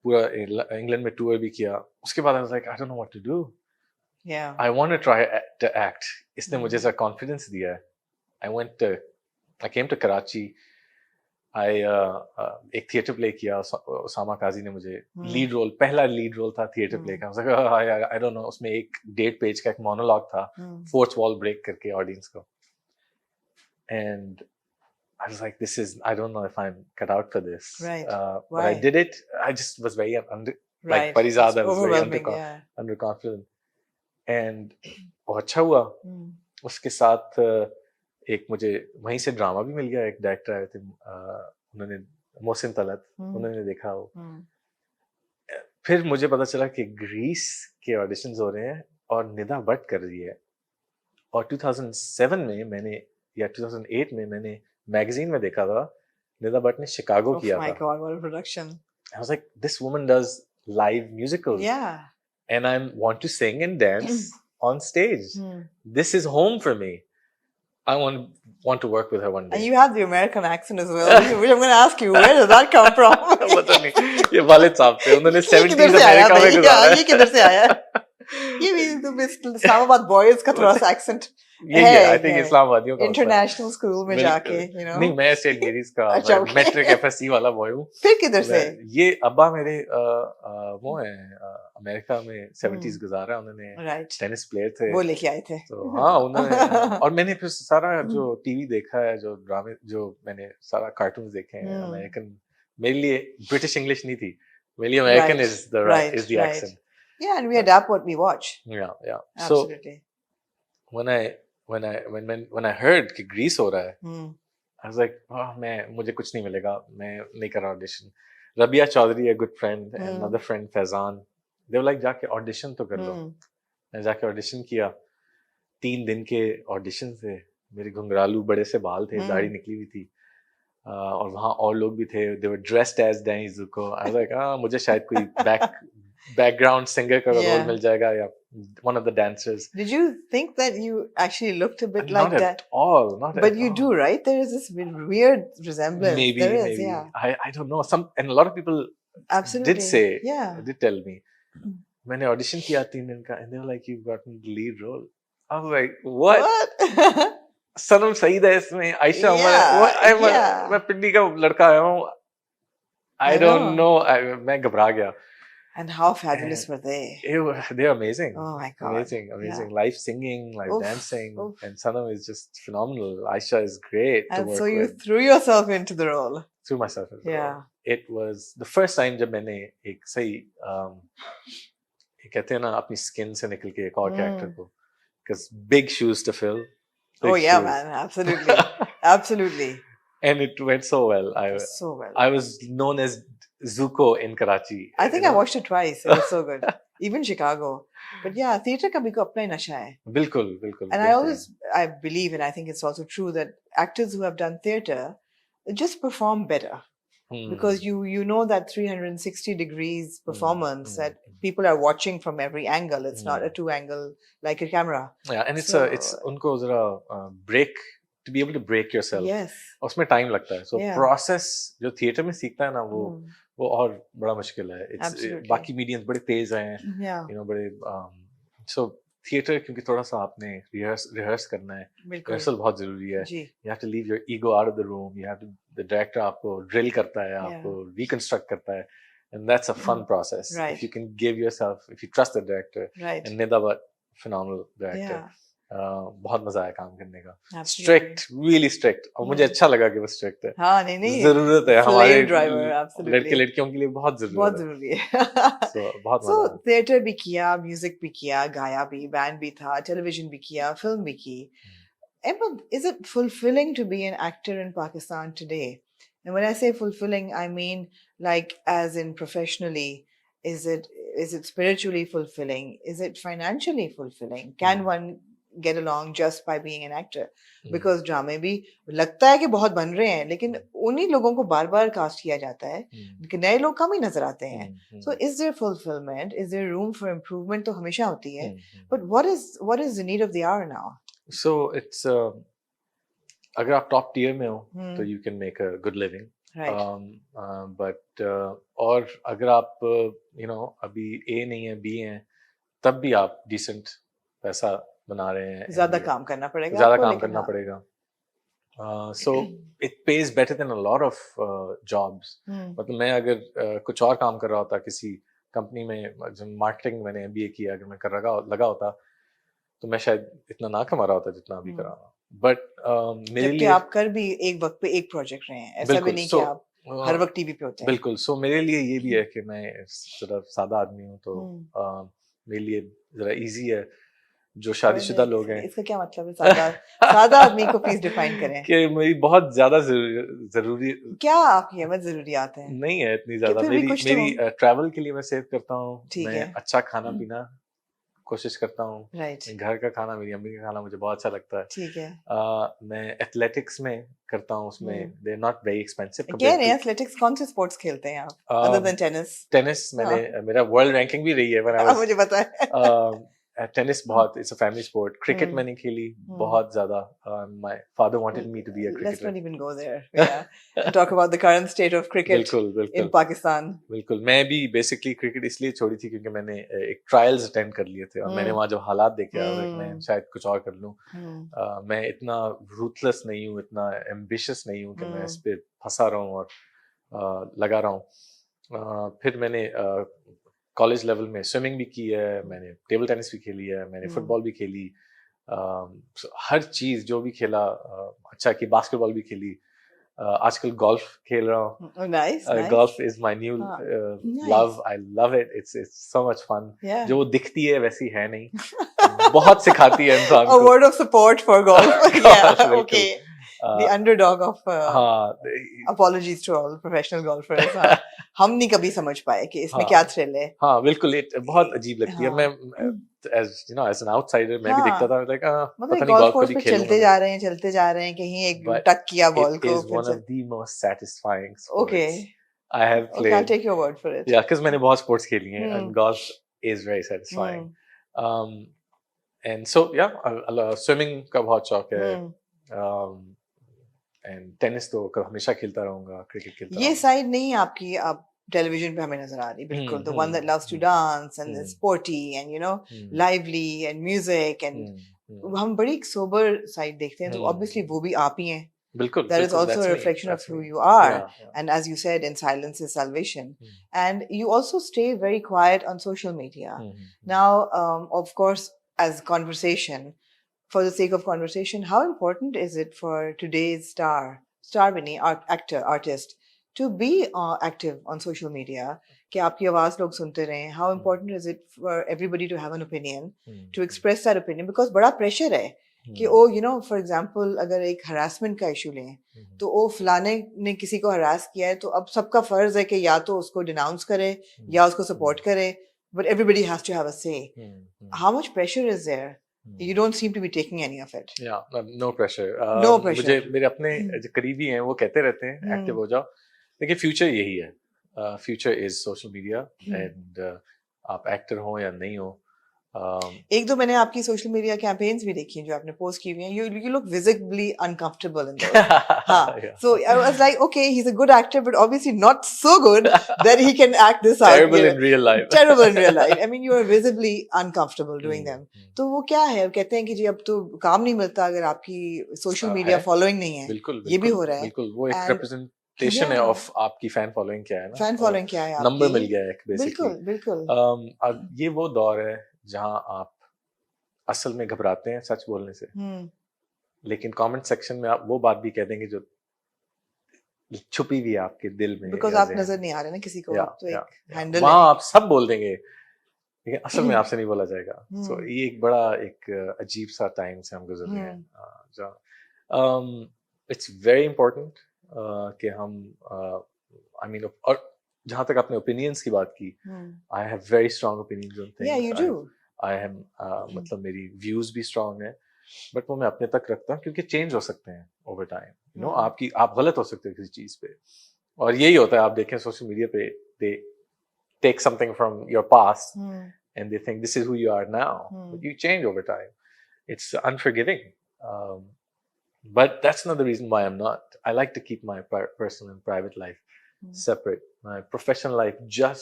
पूरा इंग्लैंड में टूर भी किया. उसके बाद I was like, I don't know what to do. Yeah. I want to try to act. इसने मुझे Hmm. ऐसा confidence दिया है. I came to Karachi. एक थिएटर प्ले किया. उसामा काजी ने मुझे लीड रोल, पहला लीड रोल था थिएटर प्ले का. I don't know, उसमें एक 1.5 पेज का एक मोनोलॉग था, फोर्थ वॉल ब्रेक करके ऑडियंस को. And I was like, I don't know if I'm cut out for this. Right. But I did it. I just was very like Parizada, was very underconfident. And वो अच्छा हुआ. उसके साथ एक मुझे वहीं से ड्रामा भी मिल गया. एक डायरेक्टर आए थे, उन्होंने मोहसिन तलत, उन्होंने देखा वो. फिर मुझे पता चला कि ग्रीस के ऑडिशंस हो रहे हैं और निदा भट्ट कर रही है. और 2007 में मैंने या 2008 में मैंने मैगजीन में देखा था निदा भट्ट ने शिकागो किया था. Oh my God, what a production! I was like, this woman does live musicals. Yeah. And I want to sing and dance on stage. This is home for me. I want to work with her one day. And you have the American accent as well, which I'm going to ask you, where does that come from? पता नहीं, ये वालिद साहब थे, उन्होंने 70s America में गुजारा. ये किधर से आया? ये भी तो इस्लामाबाद बॉयज का थोड़ा सा accent है. I think इस्लामाबादियों का इंटरनेशनल स्कूल में जाके, you know. नहीं, मैं सेंट मेरीज का मैट्रिक एफएससी वाला बॉय हूँ. फिर किधर से? ये अब्बा मेरे वो है अमेरिका में 70s गुजारा. उन्होंने टेनिस प्लेयर थे, वो लेके आए थे. तो हाँ, उन्होंने. और मैंने फिर सारा जो टीवी देखा है, जो ड्रामे, जो मैंने सारा कार्टून्स देखे हैं अमेरिकन. मेरे लिए ब्रिटिश इंग्लिश नहीं थी, मेरे लिए American is the accent. Yeah, and we adapt what we watch. Yeah. Absolutely. So when I heard कि ग्रीस हो रहा है, I was like, मुझे कुछ नहीं मिलेगा, मैं नहीं कर रहा audition. Rabia Chaudhry, a good friend, and another friend Faizan, they were like, जाके ऑडिशन तो कर लो. मैं जाके ऑडिशन किया. 3 दिन के ऑडिशन थे. मेरे घुंघरालू बड़े से बाल थे, दाढ़ी निकली हुई थी, और वहाँ और लोग भी थे. they were dressed as Danny Zuko. I was like, मुझे शायद कोई background singer का रोल मिल जाएगा, या one of the dancers. Did you think that you actually looked a bit like that? Not at all. But you do, right? There is this weird resemblance. Maybe. Yeah. I don't know. And a lot of people did say, did tell me. मैंने audition किया 3 दिन का, and they were like, you've gotten the lead role. I was like, what? सनम सईद है इसमें, आयशा उमर, मैं पिंडी का लड़का आया हूँ. I don't know. मैं घबरा गया. And how fabulous were they? They're amazing. Oh my God. Amazing. Yeah. Live singing, live dancing. And Sanam is just phenomenal. Aisha is great to work with. And so you threw yourself into the role. Threw myself into the role. It was the first time जब मैंने एक सही कहते हैं ना, अपनी skin से निकल के एक और character को, because big shoes to fill. Man, absolutely. Absolutely. And it went so well. So well. I was known as Zuko in Karachi. I think I watched it twice. It was so good. Even Chicago. But yeah, theatre का भी को अपना ही नशा है. बिल्कुल. And I believe, and I think it's also true, that actors who have done theatre just perform better. Because you know that 360 degrees performance that people are watching from every angle. It's not a 2-angle like a camera. Yeah, and it's उनको जरा break, to be able to break yourself. Yes. उसमें time लगता है. So process जो theatre में सीखता है ना, वो और बड़ा मुश्किल है. Absolutely. बाकी mediums बड़े तेज हैं. Yeah. You know, बड़े so theatre क्योंकि थोड़ा सा आपने rehearse करना है. Rehearsal बहुत जरूरी है. You have to leave your ego out of the room. The director आपको drill करता है, आपको reconstruct करता है. And that's a fun process. Right. If you can give yourself, if you trust the director. Right. And Nida Bhatt, phenomenal director. Yeah. बहुत मजा आया काम करने का. Absolutely. Strict, really strict. और मुझे अच्छा लगा कि वो strict है. हाँ, नहीं. जरूरत है हमारे लड़के लड़कियों के लिए बहुत जरूरी है. So बहुत मजा आया. theatre भी किया, music भी किया, गाया भी, band भी था, television भी किया, film भी की. Emma, is it fulfilling to be an actor in Pakistan today? And when I say fulfilling, I mean like as in professionally. Is it spiritually fulfilling? Is it financially fulfilling? Can one get along just by being an actor? Because ड्रामे भी लगता है कि बहुत बन रहे हैं, लेकिन उन्हीं लोगों को बार-बार कास्ट किया जाता है, नए लोग कम ही नजर आते हैं. So is there fulfillment? Is there room for improvement? तो हमेशा होती है. But what is the need of the hour now? So it's अगर आप top tier में हो, तो you can make a good living. Right. But और अगर आप अभी ए नहीं है बी हैं तब भी आप डिसेंट पैसा बना रहे हैं ज्यादा MBA काम करना पड़ेगा ज़्यादा आपको, काम लेकिन करना हाँ. पड़ेगा so it pays better than a lot of jobs hmm. मतलब मैं अगर कुछ और काम कर रहा होता किसी कंपनी में जो मार्केटिंग मैंने MBA किया अगर मैं कर लगा होता तो मैं शायद इतना ना कमा रहा होता जितना अभी कर रहा हूँ बट मेरे जबकि लिए आप कर भी एक वक्त पे एक प्रोजेक्ट रहे हैं, ऐसा भी बिल्कुल नहीं कि सो आप हर वक्त टीवी पे होते हैं. बिल्कुल सो मेरे लिए ये भी है कि मैं सिर्फ सादा आदमी हूँ तो हम्म. मेरे लिए जरा इजी है जो और शादीशुदा लोग हैं इसका क्या मतलब है? सादा सादा आदमी को प्लीज डिफाइन करें. कि मेरी बहुत ज्यादा जरूरी क्या आपकी अहमद जरूरियात हैं? नहीं है इतनी कि ज्यादा फिर भी मेरी कुछ तो मेरी हों. ट्रैवल के लिए मैं सेव करता हूँ ठीक मैं है. अच्छा खाना पीना कोशिश करता हूँ राइट. घर का खाना मेरी अम्मी का खाना मुझे बहुत अच्छा लगता है ठीक है. मैं एथलेटिक्स में करता हूँ उसमें they are not very expensive कह कंपेयर्ड रहे टू हैं एथलेटिक्स कौन से स्पोर्ट्स खेलते हैं आप अदर देन टेनिस? टेनिस मैंने मेरा वर्ल्ड रैंकिंग भी रही है व्हेन आई हाँ, वाज मुझे पता है. टेनिस बहुत it's a family sport cricket मैंने खेली बहुत ज्यादा my father wanted me to be a Let's cricketer not even go there. Yeah, to talk about the current state of cricket बिल्कुल in बिल्कुल Pakistan. बिल्कुल मैं भी बेसिकली क्रिकेट इसलिए छोड़ी थी क्योंकि मैंने एक ट्रायल्स अटेंड कर लिए थे और मैंने वहाँ जब हालात देखे मैं शायद कुछ और कर लूँ मैं इतना रूथलेस नहीं हूँ इतना एम्बिशियस नहीं हूँ कि मैं इस पे फंसा रहा हूँ और लगा रहा हूँ फिर मैंने कॉलेज लेवल में स्विमिंग भी की है मैंने टेबल टेनिस भी खेली है मैंने फुटबॉल भी खेली हर चीज जो भी खेला अच्छा की बास्केटबॉल भी खेली आजकल गोल्फ खेल रहा हूँ Oh, nice, nice. golf is my new Nice. love I love it it's so much fun Yeah. जो वो दिखती है वैसी है नहीं बहुत सिखाती है इंसान A को word of support for golf. Yeah, बिल्कुल okay. The underdog of हाँ apologies to all professional golfers. हाँ, हम नहीं कभी समझ पाए कि इसमें क्या थ्रिल है. हाँ बिल्कुल बहुत अजीब लगती है हाँ. मैं as an outsider मैं भी देखता हाँ, था लाइक मतलब पता नहीं गोल्फ गोल्फ कोर्स कभी पे खेलूंगा चलते जा रहे हैं, चलते जा रहे हैं, कहीं एक but टक किया बॉल it को is फिर one of the most satisfying sports Okay. I have Okay, I'll played take your word for it. yeah because मैंने बहुत स्पोर्ट्स खेली हैं and golf is very satisfying um and so yeah swimming का बहुत शौक है and tennis तो हमेशा खेलता रहूंगा cricket खेलता ये रहूंगा साइड नहीं आपकी अब टेलीविजन पे हमें नजर आ रही बिल्कुल the one that loves to dance and is sporty and you know lively and music and हम बड़ी एक sober साइड देखते हैं तो obviously वो भी आप ही हैं. बिल्कुल That is also a reflection of who you are. And as you said, in silence is salvation. And you also stay very quiet on social media. Now, of course, as conversation, for the sake of conversation, how important is it for today's star winning actor, artist, to be active on social media? कि आपकी आवाज लोग सुनते रहें. How important is it for everybody to have an opinion, to express that opinion? Because बड़ा pressure है कि ओ you know for example अगर एक हरासमेंट का इशू लें तो ओ फलाने ने किसी को हरास किया है तो अब सबका फर्ज है कि या तो उसको डिनाउंस करे या उसको सपोर्ट करे but everybody has to have a say. How much pressure is there? You don't seem to be taking any of it. Yeah, no pressure. No pressure. मुझे मेरे अपने जो करीबी हैं वो कहते रहते हैं एक्टिव हो जाओ देखिए फ्यूचर यही है future is social media and आप एक्टर हो या नहीं हो एक दो मैंने आपकी सोशल मीडिया कैंपेन्स भी देखी हैं जो आपने पोस्ट की हुई हैं. You look visibly uncomfortable in those. हाँ. So I was like, okay, he's a good actor, but obviously not so good that he can act this out. Terrible in real life. Terrible in real life. I mean, you are visibly uncomfortable doing them. तो वो क्या है? कहते हैं कि जी अब तो काम नहीं मिलता अगर आपकी सोशल मीडिया फॉलोइंग नहीं है. बिल्कुल ये भी हो रहा है. बिल्कुल वो एक रिप्रेजेंटेशन है ऑफ आपकी फैन फॉलोइंग क्या है ना. फैन फॉलोइंग क्या है? नंबर मिल गया है बेसिकली. बिल्कुल बिल्कुल. अब ये वो दौर है जहां आप असल में घबराते हैं सच बोलने से लेकिन कमेंट सेक्शन में आप वो बात भी कह देंगे जो छुपी हुई है आपके दिल में बिकॉज़ आप नजर नहीं आ रहे ना किसी को. आप तो एक हैंडल वहां आप सब बोल देंगे लेकिन असल में आपसे नहीं बोला जाएगा. सो ये एक बड़ा एक अजीब सा टाइम से हम गुजर रहे हैं. इट्स वेरी इम्पोर्टेंट कि हम आई मीन और जहां तक आपने ओपिनियंस की बात की I have very strong opinions on things. Yeah, you do. I am मतलब मेरी व्यूज भी स्ट्रांग है बट वो मैं अपने तक रखता हूँ क्योंकि चेंज हो सकते हैं ओवर टाइम. यू नो आप गलत हो सकते हो किसी चीज पे और यही होता है. आप देखें सोशल मीडिया पे they take something from your past and they think this is who you are now but you change over time. It's unforgiving But that's not the reason why I'm not. I like to keep my personal and private life Mm. separate. My professional life just